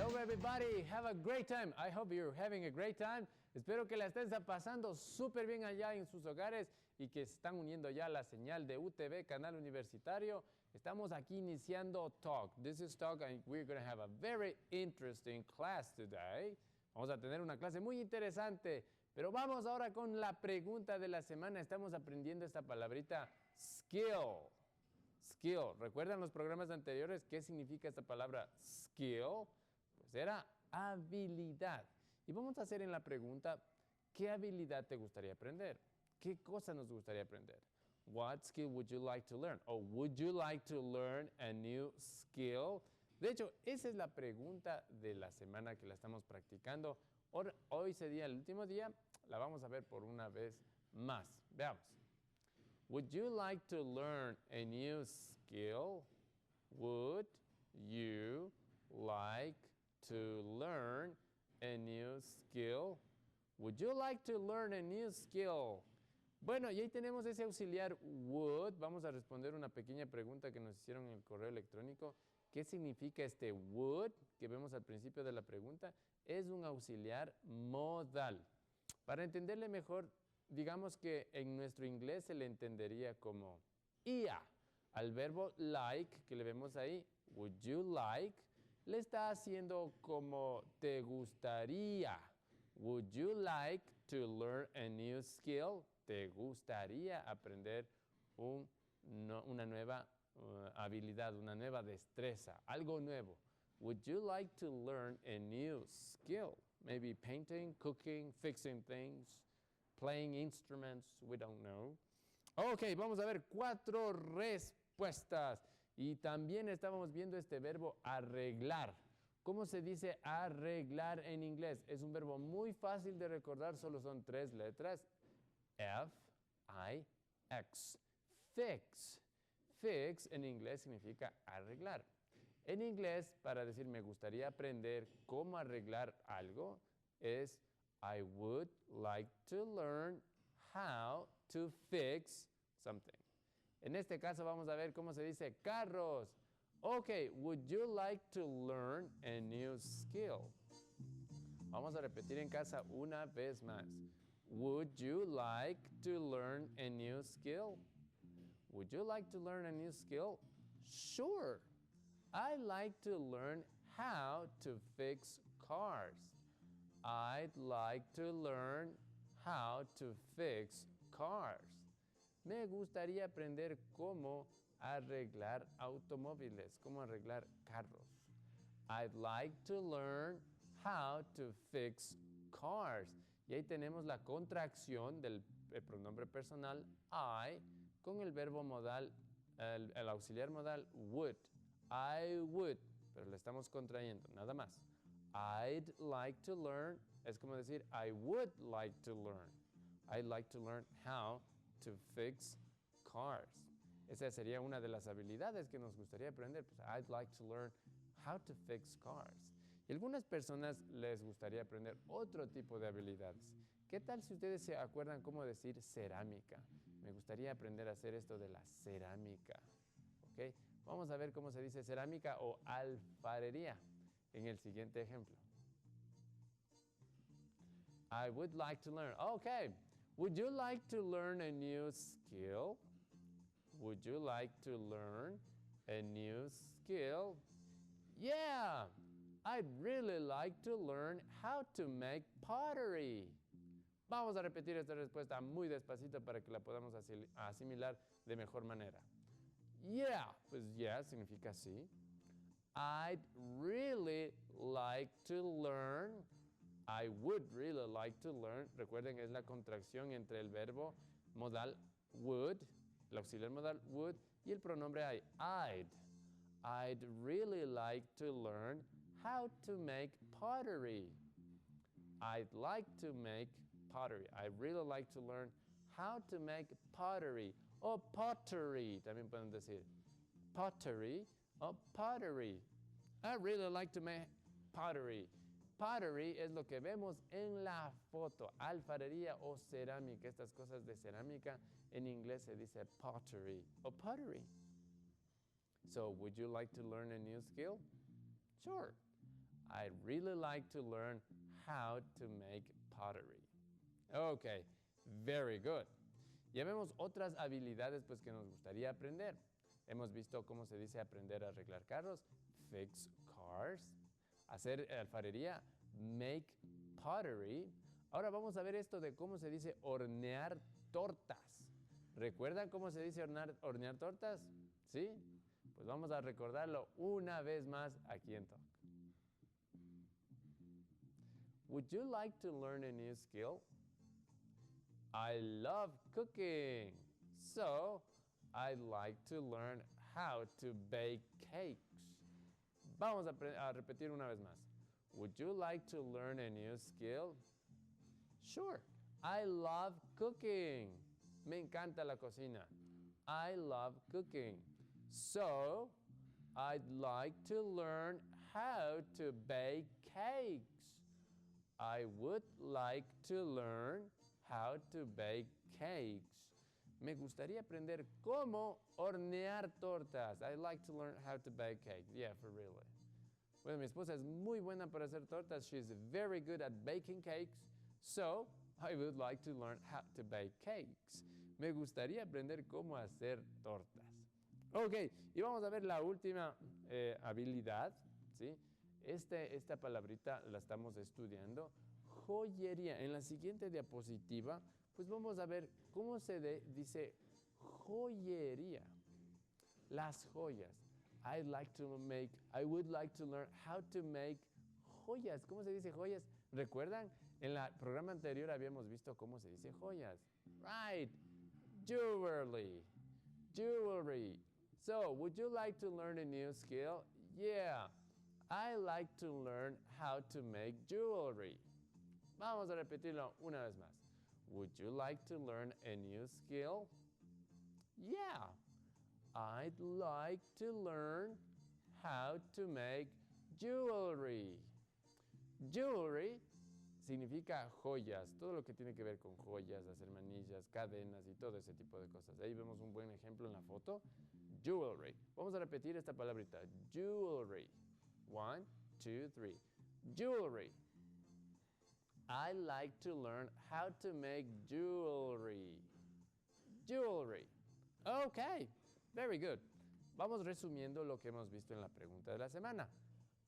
Hello everybody, have a great time. I hope you're having a great time. Espero que la estén pasando súper bien allá en sus hogares y que se están uniendo ya a la señal de UTV, canal universitario. Estamos aquí iniciando Talk. This is Talk and we're going to have a very interesting class today. Vamos a tener una clase muy interesante, pero vamos ahora con la pregunta de la semana. Estamos aprendiendo esta palabrita skill. Skill. ¿Recuerdan los programas anteriores qué significa esta palabra skill? Pues era habilidad. Y vamos a hacer en la pregunta, ¿qué habilidad te gustaría aprender? ¿Qué cosa nos gustaría aprender? What skill would you like to learn? Or would you like to learn a new skill? De hecho, esa es la pregunta de la semana que la estamos practicando. Hoy sería el último día, la vamos a ver por una vez más. Veamos. Would you like to learn a new skill? Would you like to learn a new skill? Would you like to learn a new skill? Bueno, y ahí tenemos ese auxiliar would. Vamos a responder una pequeña pregunta que nos hicieron en el correo electrónico. ¿Qué significa este would que vemos al principio de la pregunta? Es un auxiliar modal. Para entenderle mejor, digamos que en nuestro inglés se le entendería como ia. Al verbo like que le vemos ahí, would you like, le está haciendo como te gustaría. Would you like to learn a new skill? ¿Te gustaría aprender una nueva habilidad, una nueva destreza, algo nuevo? Would you like to learn a new skill? Maybe painting, cooking, fixing things, playing instruments, we don't know. Ok, vamos a ver 4 respuestas. Y también estábamos viendo este verbo arreglar. ¿Cómo se dice arreglar en inglés? Es un verbo muy fácil de recordar, solo son 3 letras. F-I-X. Fix. Fix en inglés significa arreglar. En inglés, para decir me gustaría aprender cómo arreglar algo, es I would like to learn how to fix something. En este caso vamos a ver cómo se dice carros. Ok, would you like to learn a new skill? Vamos a repetir en casa una vez más. Would you like to learn a new skill? Would you like to learn a new skill? Sure. I'd like to learn how to fix cars. I'd like to learn how to fix cars. Me gustaría aprender cómo arreglar automóviles, cómo arreglar carros. I'd like to learn how to fix cars. Y ahí tenemos la contracción del pronombre personal I con el verbo modal, el auxiliar modal would. I would, pero le estamos contrayendo, nada más. I'd like to learn, es como decir I would like to learn. I'd like to learn how to fix cars. Esa sería una de las habilidades que nos gustaría aprender. Pues, I'd like to learn how to fix cars. Y a algunas personas les gustaría aprender otro tipo de habilidades. ¿Qué tal si ustedes se acuerdan cómo decir cerámica? Me gustaría aprender a hacer esto de la cerámica. ¿Okay? Vamos a ver cómo se dice cerámica o alfarería en el siguiente ejemplo. I would like to learn. Okay. Would you like to learn a new skill? Would you like to learn a new skill? Yeah, I'd really like to learn how to make pottery. Vamos a repetir esta respuesta muy despacito para que la podamos asimilar de mejor manera. Yeah, pues yeah significa sí. I'd really like to learn. I would really like to learn. Recuerden, es la contracción entre el verbo modal would, el auxiliar modal would, y el pronombre I'd. I'd really like to learn how to make pottery. I'd like to make pottery. I'd really like to learn how to make pottery. O pottery, también pueden decir. Pottery o pottery. I'd really like to make pottery. Pottery es lo que vemos en la foto, alfarería o cerámica. Estas cosas de cerámica en inglés se dice pottery o pottery. So, would you like to learn a new skill? Sure. I'd really like to learn how to make pottery. Okay, very good. Ya vemos otras habilidades pues que nos gustaría aprender. Hemos visto cómo se dice aprender a arreglar carros, fix cars, hacer alfarería, make pottery. Ahora vamos a ver esto de cómo se dice hornear tortas. ¿Recuerdan cómo se dice hornear tortas? ¿Sí? Pues vamos a recordarlo una vez más aquí en Talk. Would you like to learn a new skill? I love cooking, so I'd like to learn how to bake cakes. Vamos a repetir una vez más. Would you like to learn a new skill? Sure, I love cooking. Me encanta la cocina. I love cooking. So, I'd like to learn how to bake cakes. I would like to learn how to bake cakes. Me gustaría aprender cómo hornear tortas. I'd like to learn how to bake cakes. Yeah, for real. Bueno, mi esposa es muy buena para hacer tortas. She's very good at baking cakes. So, I would like to learn how to bake cakes. Me gustaría aprender cómo hacer tortas. Ok, y vamos a ver la última habilidad, ¿sí? Esta palabrita la estamos estudiando. Joyería. En la siguiente diapositiva, pues vamos a ver cómo se dice joyería. Las joyas. I would like to learn how to make joyas. ¿Cómo se dice joyas? ¿Recuerdan? En el programa anterior habíamos visto cómo se dice joyas. Right. Jewelry. Jewelry. So, would you like to learn a new skill? Yeah. I like to learn how to make jewelry. Vamos a repetirlo una vez más. Would you like to learn a new skill? Yeah. I'd like to learn how to make jewelry. Jewelry significa joyas, todo lo que tiene que ver con joyas, hacer manillas, cadenas y todo ese tipo de cosas. Ahí vemos un buen ejemplo en la foto. Jewelry. Vamos a repetir esta palabrita. Jewelry. 1, 2, 3. Jewelry. I like to learn how to make jewelry. Jewelry. Okay. Very good. Vamos resumiendo lo que hemos visto en la pregunta de la semana.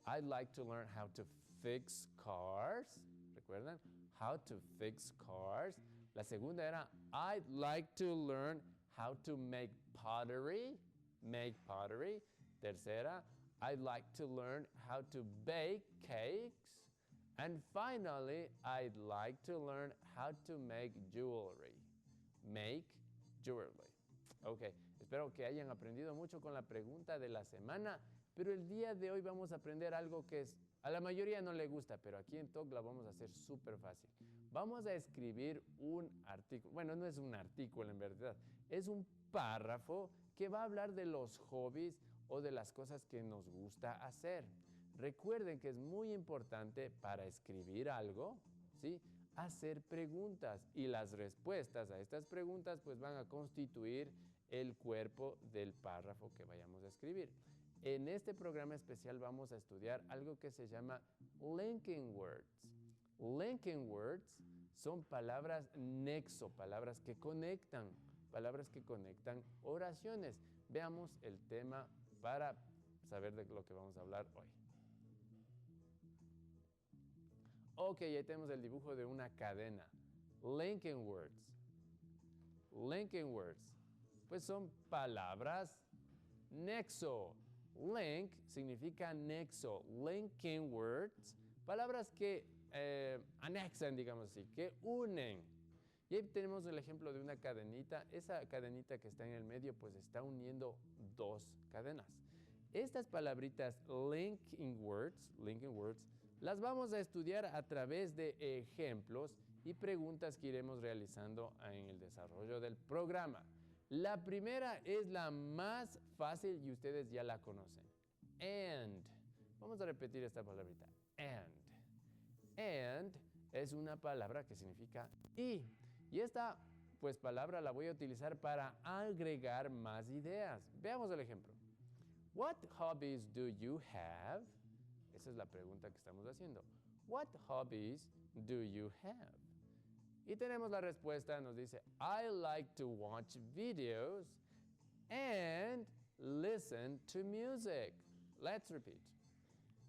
I'd like to learn how to fix cars. ¿Recuerdan? How to fix cars. La segunda era, I'd like to learn how to make pottery. Make pottery. Tercera, I'd like to learn how to bake cakes. And finally, I'd like to learn how to make jewelry. Make jewelry. Okay. Espero que hayan aprendido mucho con la pregunta de la semana, pero el día de hoy vamos a aprender algo que a la mayoría no le gusta, pero aquí en Talk la vamos a hacer súper fácil. Vamos a escribir un artículo, bueno, no es un artículo en verdad, es un párrafo que va a hablar de los hobbies o de las cosas que nos gusta hacer. Recuerden que es muy importante para escribir algo, ¿sí? Hacer preguntas y las respuestas a estas preguntas pues van a constituir el cuerpo del párrafo que vayamos a escribir. En este programa especial vamos a estudiar algo que se llama linking words. Linking words son palabras nexo, palabras que conectan oraciones. Veamos el tema para saber de lo que vamos a hablar hoy. Ok, ahí tenemos el dibujo de una cadena. Linking words. Linking words. Pues son palabras nexo. Link significa nexo. Linking words. Palabras que anexan, digamos así, que unen. Y ahí tenemos el ejemplo de una cadenita. Esa cadenita que está en el medio, pues está uniendo dos cadenas. Estas palabritas linking words, las vamos a estudiar a través de ejemplos y preguntas que iremos realizando en el desarrollo del programa. La primera es la más fácil y ustedes ya la conocen. And. Vamos a repetir esta palabrita. And. And es una palabra que significa y. Y esta pues palabra la voy a utilizar para agregar más ideas. Veamos el ejemplo. What hobbies do you have? Esa es la pregunta que estamos haciendo. What hobbies do you have? Y tenemos la respuesta, nos dice, I like to watch videos and listen to music. Let's repeat.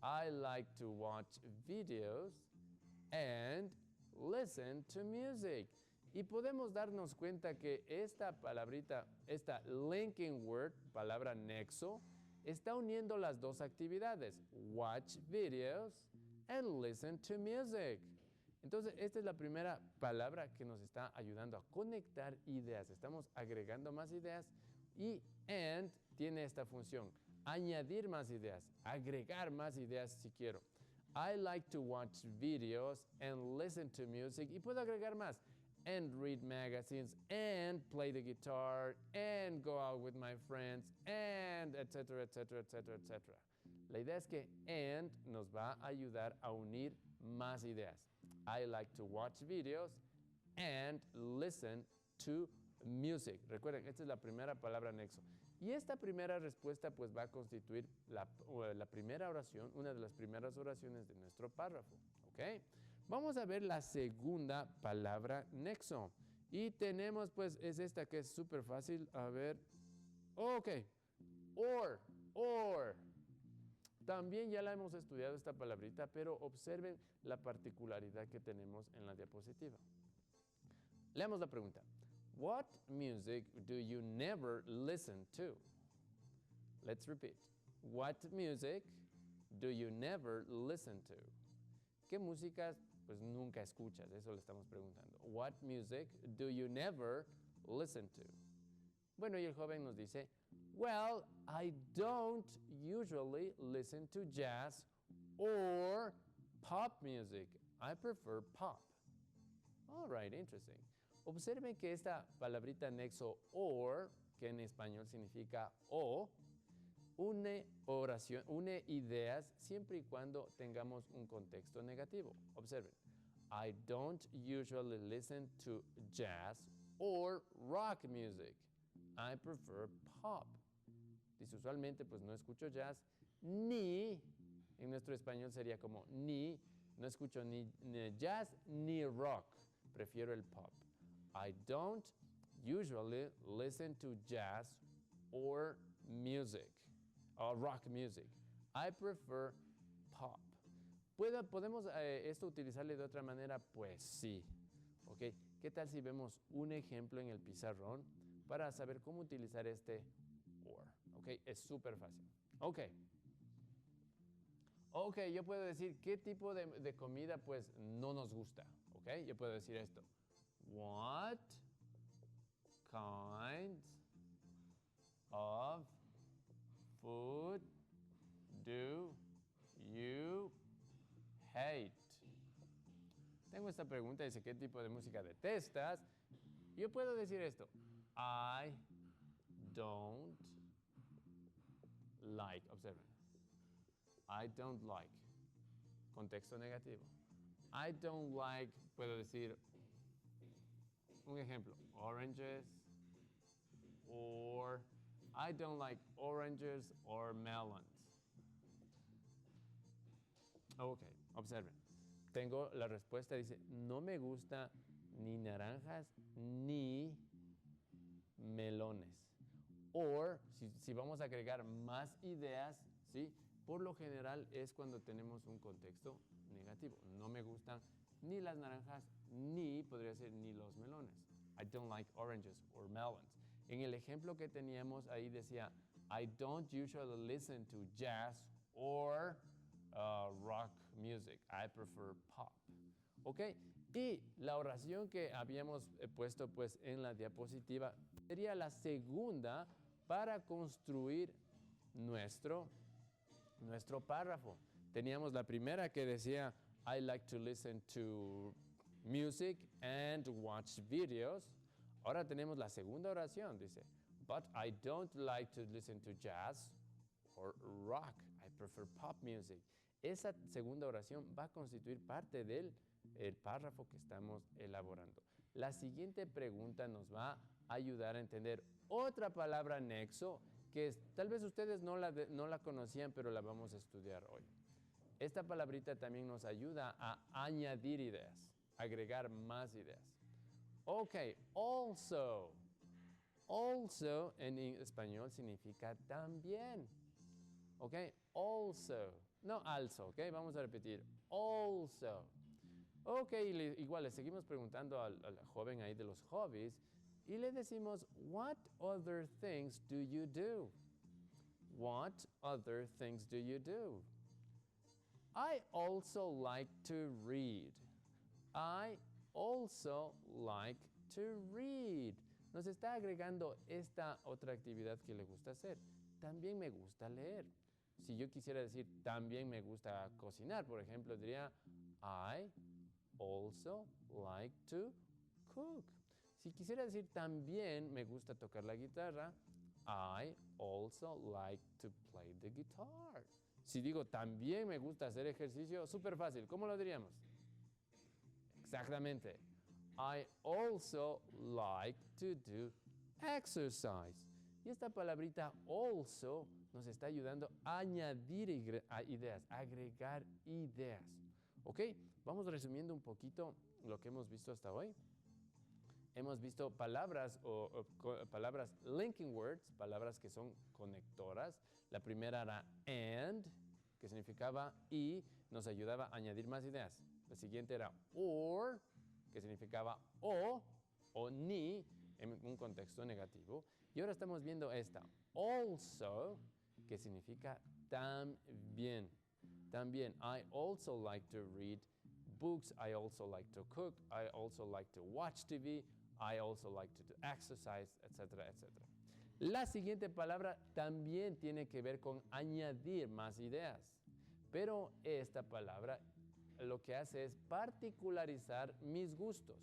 I like to watch videos and listen to music. Y podemos darnos cuenta que esta palabrita, esta linking word, palabra nexo, está uniendo las dos actividades, watch videos and listen to music. Entonces, esta es la primera palabra que nos está ayudando a conectar ideas. Estamos agregando más ideas y and tiene esta función, añadir más ideas, agregar más ideas si quiero. I like to watch videos and listen to music. Y puedo agregar más. And read magazines, and play the guitar, and go out with my friends, and etcétera, etcétera, etcétera, etcétera. La idea es que and nos va a ayudar a unir más ideas. I like to watch videos and listen to music. Recuerden, esta es la primera palabra nexo. Y esta primera respuesta pues va a constituir la primera oración, una de las primeras oraciones de nuestro párrafo. ¿Ok? Vamos a ver la segunda palabra nexo. Y tenemos pues, es esta que es súper fácil. A ver. Ok. Or. También ya la hemos estudiado esta palabrita, pero observen la particularidad que tenemos en la diapositiva. Leamos la pregunta. What music do you never listen to? Let's repeat. What music do you never listen to? ¿Qué músicas pues nunca escuchas? Eso le estamos preguntando. What music do you never listen to? Bueno, y el joven nos dice, well, I don't usually listen to jazz or pop music. I prefer pop. All right, interesting. Observen que esta palabrita nexo or, que en español significa o, une oración, une ideas siempre y cuando tengamos un contexto negativo. Observen. I don't usually listen to jazz or rock music. I prefer pop. Dice, usualmente pues no escucho jazz ni, en nuestro español sería como ni, no escucho ni jazz ni rock. Prefiero el pop. I don't usually listen to jazz or music. Rock music. I prefer pop. ¿Podemos esto utilizarle de otra manera? Pues sí. ¿Okay? ¿Qué tal si vemos un ejemplo en el pizarrón para saber cómo utilizar este or? ¿Okay? Es súper fácil. Ok, yo puedo decir qué tipo de comida pues no nos gusta. ¿Okay? Yo puedo decir esto. What kind of food do you hate? Tengo esta pregunta, dice, ¿qué tipo de música detestas? Yo puedo decir esto. I don't like. Observen. I don't like. Contexto negativo. I don't like, puedo decir, un ejemplo, oranges, or I don't like oranges or melons. Ok, observen. Tengo la respuesta, dice, no me gusta ni naranjas ni melones. Or, si vamos a agregar más ideas, ¿sí? Por lo general es cuando tenemos un contexto negativo. No me gustan ni las naranjas, ni, podría ser, ni los melones. I don't like oranges or melons. En el ejemplo que teníamos ahí decía, I don't usually listen to jazz or rock music. I prefer pop. ¿Ok? Y la oración que habíamos puesto pues en la diapositiva sería la segunda para construir nuestro párrafo. Teníamos la primera que decía, I like to listen to music and watch videos. Ahora tenemos la segunda oración, dice, but I don't like to listen to jazz or rock. I prefer pop music. Esa segunda oración va a constituir parte del párrafo que estamos elaborando. La siguiente pregunta nos va a ayudar a entender otra palabra nexo que tal vez ustedes no la conocían, pero la vamos a estudiar hoy. esta palabrita también nos ayuda a añadir ideas, agregar más ideas. Ok, also. Also en español significa también. Ok, also. No also, ok, vamos a repetir. Also. Ok, igual le seguimos preguntando al joven ahí de los hobbies y le decimos, what other things do you do? What other things do you do? I also like to read. I also like to read. Nos está agregando esta otra actividad que le gusta hacer. También me gusta leer. Si yo quisiera decir también me gusta cocinar, por ejemplo, diría I also like to cook. Si quisiera decir también me gusta tocar la guitarra, I also like to play the guitar. Si digo también me gusta hacer ejercicio, súper fácil. ¿Cómo lo diríamos? Exactamente. I also like to do exercise. Y esta palabrita also nos está ayudando a añadir ideas, a agregar ideas. ¿Ok? Vamos resumiendo un poquito lo que hemos visto hasta hoy. Hemos visto palabras palabras linking words, palabras que son conectoras. La primera era and, que significaba y, nos ayudaba a añadir más ideas. La siguiente era or, que significaba o ni, en un contexto negativo. Y ahora estamos viendo esta, also, que significa también. También, I also like to read books, I also like to cook, I also like to watch TV, I also like to do exercise, etcétera, etcétera. La siguiente palabra también tiene que ver con añadir más ideas, pero esta palabra lo que hace es particularizar mis gustos.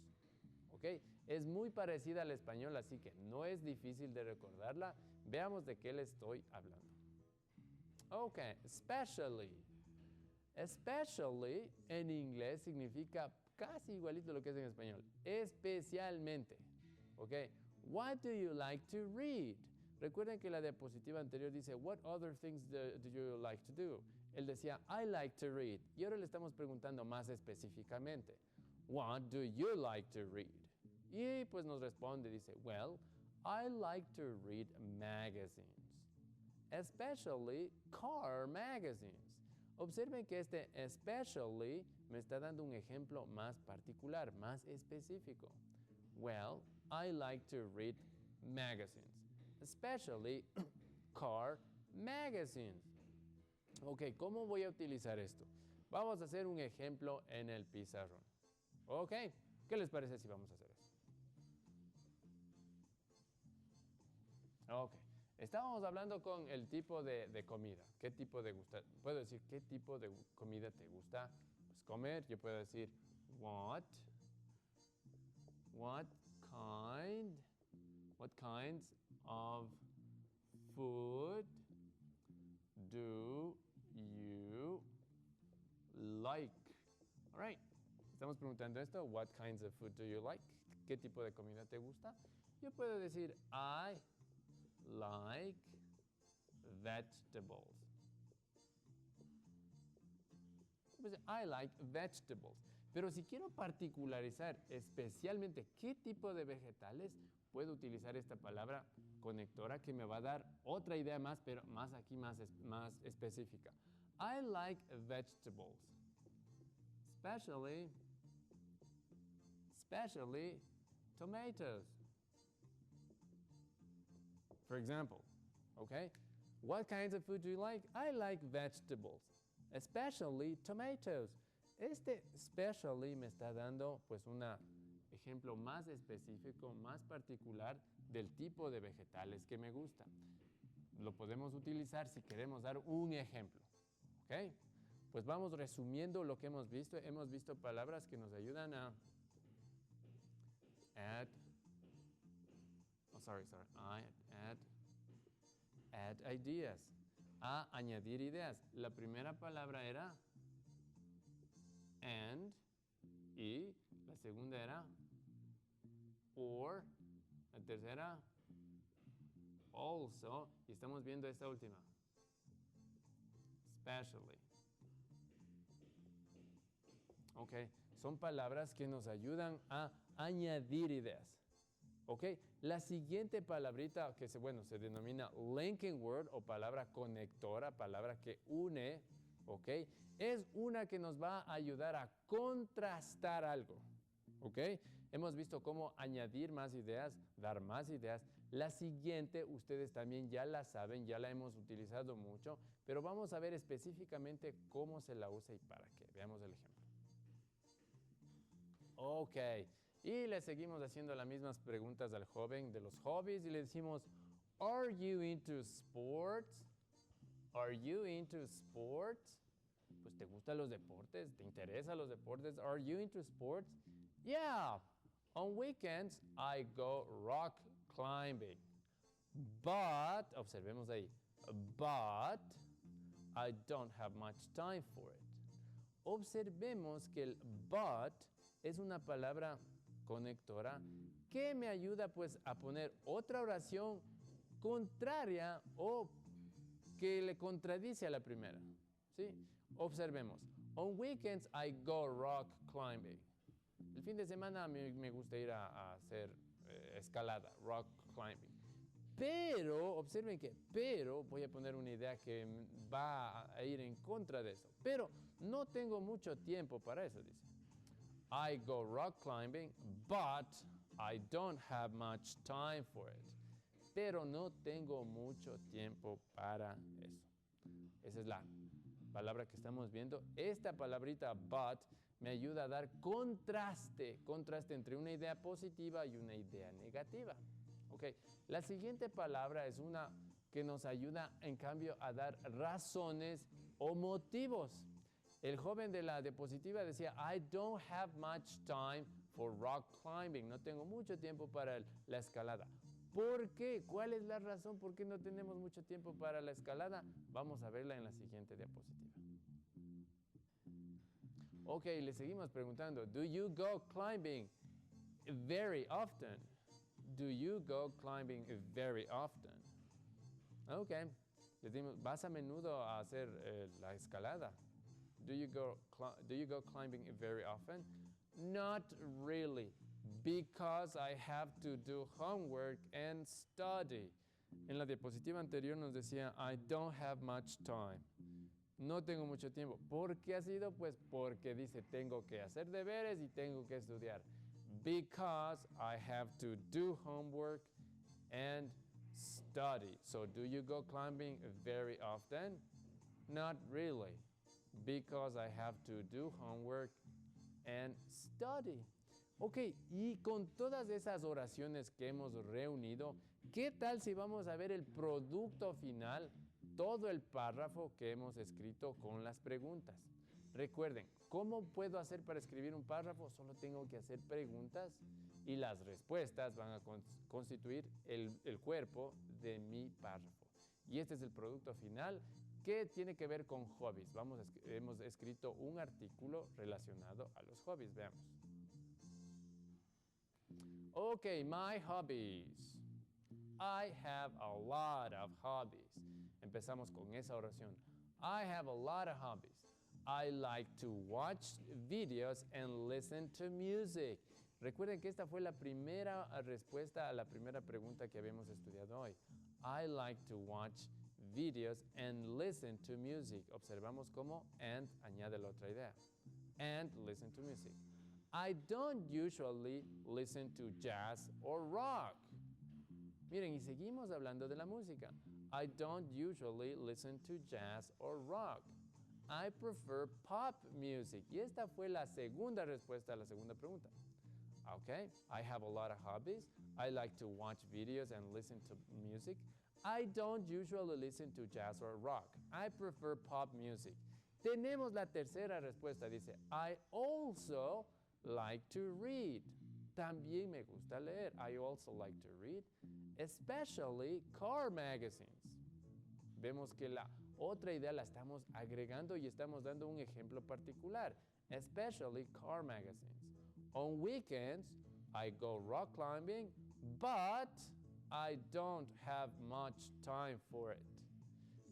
¿Ok? Es muy parecida al español, así que no es difícil de recordarla. Veamos de qué le estoy hablando. Ok, especially. Especially en inglés significa casi igualito a lo que es en español. Especialmente. ¿Ok? What do you like to read? Recuerden que la diapositiva anterior dice, what other things do you like to do? Él decía, I like to read. Y ahora le estamos preguntando más específicamente, what do you like to read? Y pues nos responde, dice, well, I like to read magazines, especially car magazines. Observen que este especially me está dando un ejemplo más particular, más específico. Well, I like to read magazines, especially car magazines. Ok, ¿cómo voy a utilizar esto? Vamos a hacer un ejemplo en el pizarrón. Ok, ¿qué les parece si vamos a hacer esto? Ok, estábamos hablando con el tipo de comida. ¿Qué tipo de gusta? Puedo decir, ¿qué tipo de comida te gusta pues, comer? Yo puedo decir, what kinds of food do you like? All right. Estamos preguntando esto, what kinds of food do you like? ¿Qué tipo de comida te gusta? Yo puedo decir, I like vegetables. Pues, I like vegetables. Pero si quiero particularizar especialmente qué tipo de vegetales, puedo utilizar esta palabra conectora que me va a dar otra idea más, pero más aquí, más específica. I like vegetables, especially tomatoes. For example, okay? What kinds of food do you like? I like vegetables, especially tomatoes. Este especially me está dando pues un ejemplo más específico, más particular del tipo de vegetales que me gusta. Lo podemos utilizar si queremos dar un ejemplo. ¿Ok? Pues vamos resumiendo lo que hemos visto. Hemos visto palabras que nos ayudan a add ideas, a añadir ideas. La primera palabra era and, y la segunda era or, la tercera also, y estamos viendo esta última, especially. ¿ok? Son palabras que nos ayudan a añadir ideas. ¿Ok? La siguiente palabrita se denomina linking word o palabra conectora, palabra que une, ¿ok? Es una que nos va a ayudar a contrastar algo, ¿ok? Hemos visto cómo añadir más ideas, dar más ideas. La siguiente, ustedes también ya la saben, ya la hemos utilizado mucho, pero vamos a ver específicamente cómo se la usa y para qué. Veamos el ejemplo. Ok. Y le seguimos haciendo las mismas preguntas al joven de los hobbies y le decimos, ¿Are you into sports? ¿Are you into sports? Pues, ¿te gustan los deportes? ¿Te interesan los deportes? ¿Are you into sports? Yeah, on weekends I go rock climbing. But, observemos ahí, but I don't have much time for it. Observemos que el but es una palabra conectora que me ayuda pues a poner otra oración contraria o que le contradice a la primera, ¿sí? Observemos. On weekends I go rock climbing. El fin de semana a mí me gusta ir a hacer escalada, rock climbing. Pero, observen que, voy a poner una idea que va a ir en contra de eso. Pero no tengo mucho tiempo para eso, dice. I go rock climbing, but I don't have much time for it. Pero no tengo mucho tiempo para eso. Esa es la palabra que estamos viendo. Esta palabrita but me ayuda a dar contraste entre una idea positiva y una idea negativa. Okay. La siguiente palabra es una que nos ayuda, en cambio, a dar razones o motivos. El joven de la diapositiva decía, I don't have much time for rock climbing. No tengo mucho tiempo para la escalada. ¿Por qué? ¿Cuál es la razón por qué no tenemos mucho tiempo para la escalada? Vamos a verla en la siguiente diapositiva. Ok, le seguimos preguntando, do you go climbing very often? Do you go climbing very often? Ok, le decimos, ¿vas a menudo a hacer la escalada? Do you go climbing very often? Not really, because I have to do homework and study. En la diapositiva anterior nos decía, I don't have much time. No tengo mucho tiempo. ¿Por qué ha sido? Pues porque dice, tengo que hacer deberes y tengo que estudiar. Because I have to do homework and study. So, do you go climbing very often? Not really, because I have to do homework and study. Ok, y con todas esas oraciones que hemos reunido, ¿qué tal si vamos a ver el producto final? Todo el párrafo que hemos escrito con las preguntas. Recuerden, ¿cómo puedo hacer para escribir un párrafo? Solo tengo que hacer preguntas y las respuestas van a constituir el cuerpo de mi párrafo. Y este es el producto final que tiene que ver con hobbies. Hemos escrito un artículo relacionado a los hobbies. Veamos. Ok, my hobbies. I have a lot of hobbies. Empezamos con esa oración. I have a lot of hobbies. I like to watch videos and listen to music. Recuerden que esta fue la primera respuesta a la primera pregunta que habíamos estudiado hoy. I like to watch videos and listen to music. Observamos cómo and añade la otra idea. And listen to music. I don't usually listen to jazz or rock. Miren, y seguimos hablando de la música. I don't usually listen to jazz or rock. I prefer pop music. Y esta fue la segunda respuesta a la segunda pregunta. Okay, I have a lot of hobbies. I like to watch videos and listen to music. I don't usually listen to jazz or rock. I prefer pop music. Tenemos la tercera respuesta. Dice, I also like to read. También me gusta leer. I also like to read, especially car magazines. Vemos que la otra idea la estamos agregando y estamos dando un ejemplo particular. Especially car magazines. On weekends, I go rock climbing, but I don't have much time for it.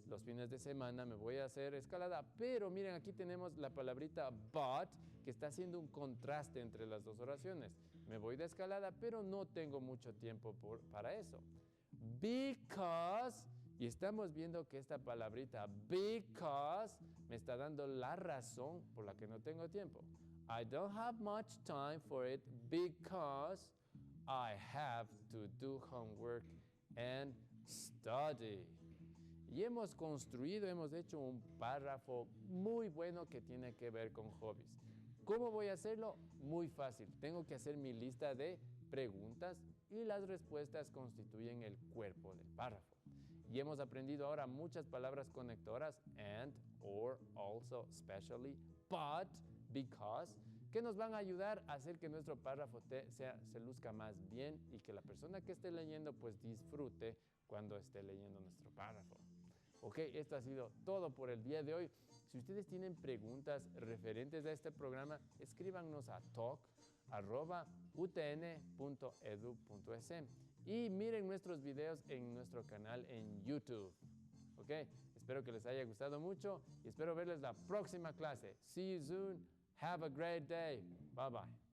Los fines de semana me voy a hacer escalada, pero miren, aquí tenemos la palabrita but que está haciendo un contraste entre las dos oraciones. Me voy de escalada, pero no tengo mucho tiempo para eso. Because, y estamos viendo que esta palabrita because me está dando la razón por la que no tengo tiempo. I don't have much time for it because I have to do homework and study. Y hemos construido, hemos hecho un párrafo muy bueno que tiene que ver con hobbies. ¿Cómo voy a hacerlo? Muy fácil. Tengo que hacer mi lista de preguntas y las respuestas constituyen el cuerpo del párrafo. Y hemos aprendido ahora muchas palabras conectoras, and, or, also, especially, but, because, que nos van a ayudar a hacer que nuestro párrafo se luzca más bien y que la persona que esté leyendo pues disfrute cuando esté leyendo nuestro párrafo. Ok, esto ha sido todo por el día de hoy. Si ustedes tienen preguntas referentes a este programa, escríbanos a talk@utn.edu.es y miren nuestros videos en nuestro canal en YouTube. Ok, espero que les haya gustado mucho y espero verles la próxima clase. See you soon. Have a great day. Bye bye.